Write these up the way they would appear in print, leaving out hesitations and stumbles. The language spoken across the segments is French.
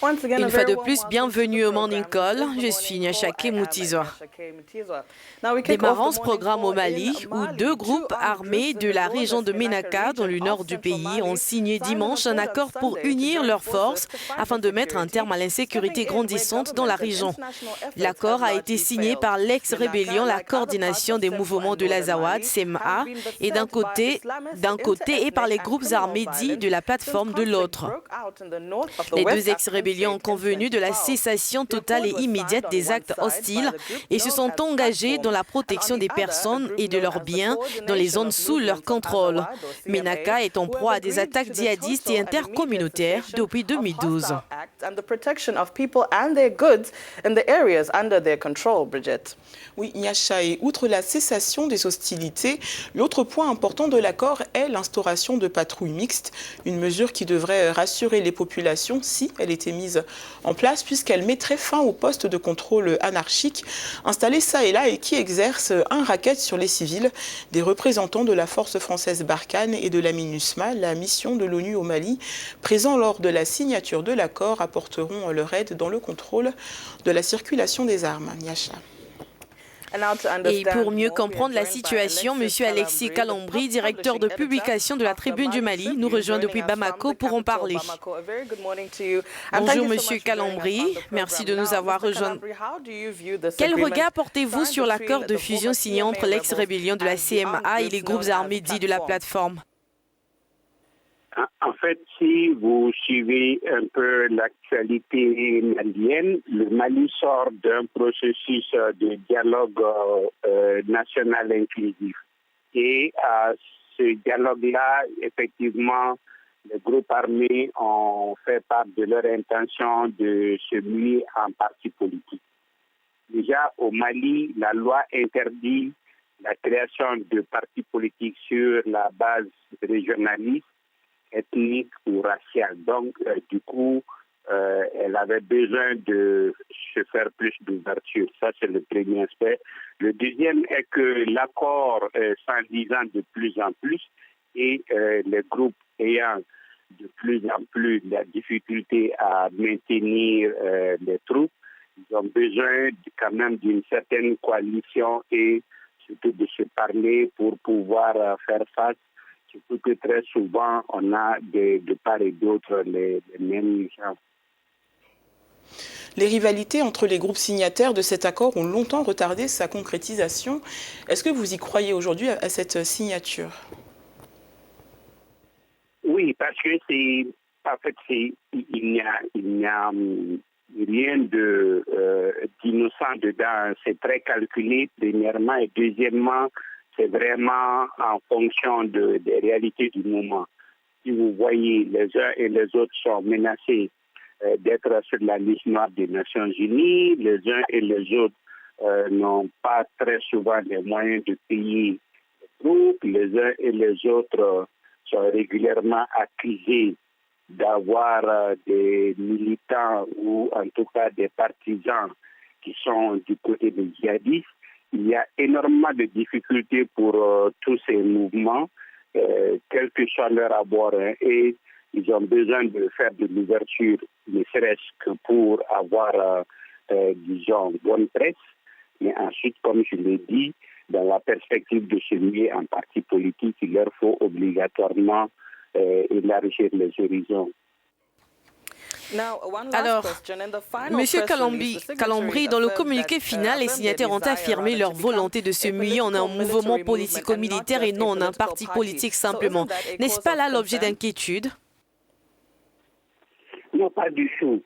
Une fois de plus, bienvenue au Morning Call. Je suis Nyashake Mutizwa. Démarrons ce programme au Mali, où deux groupes armés de la région de Ménaka, dans le nord du pays, ont signé dimanche un accord pour unir leurs forces afin de mettre un terme à l'insécurité grandissante dans la région. L'accord a été signé par l'ex-rébellion, la coordination des mouvements de l'Azawad, CMA, et d'un côté et par les groupes armés dits de la plateforme de l'autre. Les deux ex-rébellions ont convenu de la cessation totale et immédiate des actes hostiles et se sont engagés dans la protection des personnes et de leurs biens dans les zones sous leur contrôle. Ménaka est en proie à des attaques djihadistes et intercommunautaires depuis 2012. Oui, Nyasha, et outre la cessation des hostilités, l'autre point important de l'accord est l'instauration de patrouilles mixtes, une mesure qui devrait rassurer les populations si elle était mise en place, puisqu'elle mettrait fin aux postes de contrôle anarchiques installés ça et là et qui exercent un racket sur les civils. Des représentants de la force française Barkhane et de la MINUSMA, la mission de l'ONU au Mali, présents lors de la signature de l'accord, apporteront leur aide dans le contrôle de la circulation des armes. Nyasha. Et pour mieux comprendre la situation, M. Alexis Kalambri, directeur de publication de la Tribune du Mali, nous rejoint depuis Bamako pour en parler. Bonjour M. Kalambri, merci de nous avoir rejoints. Quel regard portez-vous sur l'accord de fusion signé entre l'ex-rébellion de la CMA et les groupes armés dits de la plateforme? En fait, si vous suivez un peu l'actualité malienne, le Mali sort d'un processus de dialogue national inclusif. Et à ce dialogue-là, effectivement, les groupes armés ont fait part de leur intention de se muer en parti politique. Déjà, au Mali, la loi interdit la création de partis politiques sur la base régionaliste, ethnique ou raciale. Donc, du coup, elle avait besoin de se faire plus d'ouverture. Ça, c'est le premier aspect. Le deuxième est que l'accord s'enlisant de plus en plus et les groupes ayant de plus en plus la difficulté à maintenir les troupes, ils ont besoin quand même d'une certaine coalition et surtout de se parler pour pouvoir faire face. Surtout que très souvent, on a de part et d'autre les mêmes gens. Les rivalités entre les groupes signataires de cet accord ont longtemps retardé sa concrétisation. Est-ce que vous y croyez aujourd'hui à cette signature? Oui, parce que il n'y a rien d'innocent dedans. C'est très calculé, premièrement, et deuxièmement, c'est vraiment en fonction des réalités du moment. Si vous voyez, les uns et les autres sont menacés d'être sur la liste noire des Nations Unies, les uns et les autres n'ont pas très souvent les moyens de payer les troupes, les uns et les autres sont régulièrement accusés d'avoir des militants ou en tout cas des partisans qui sont du côté des djihadistes. Il y a énormément de difficultés pour tous ces mouvements, quel que soit leur abord, et ils ont besoin de faire de l'ouverture, ne serait-ce que pour avoir, disons, bonne presse. Mais ensuite, comme je l'ai dit, dans la perspective de se lier en parti politique, il leur faut obligatoirement élargir les horizons. Alors, Monsieur Kalambri, dans le communiqué final, les signataires ont affirmé leur volonté de se muer en un mouvement politico-militaire et non en un parti politique simplement. N'est-ce pas là l'objet d'inquiétude? Non, pas du tout.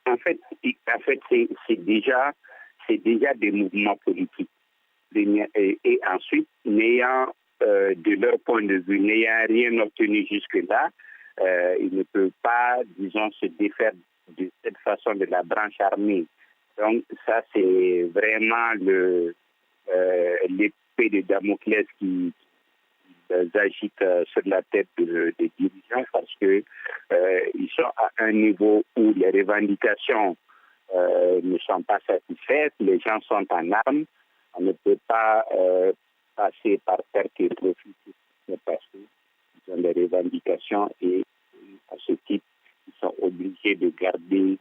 En fait, c'est déjà des mouvements politiques. Et ensuite, n'ayant, de leur point de vue, n'ayant rien obtenu jusque-là, ils ne peuvent pas, disons, se défaire de cette façon de la branche armée. Donc ça, c'est vraiment l'épée de Damoclès qui agite sur la tête des dirigeants parce que ils sont à un niveau où les revendications ne sont pas satisfaites, les gens sont en armes, on ne peut pas passer par perte et profit parce qu'ils ont des revendications et à ce type, ils sont obligés de garder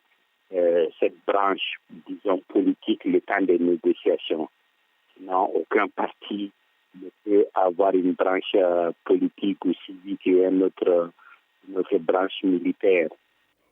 cette branche, disons, politique le temps des négociations. Sinon, aucun parti ne peut avoir une branche politique ou civique et une autre branche militaire.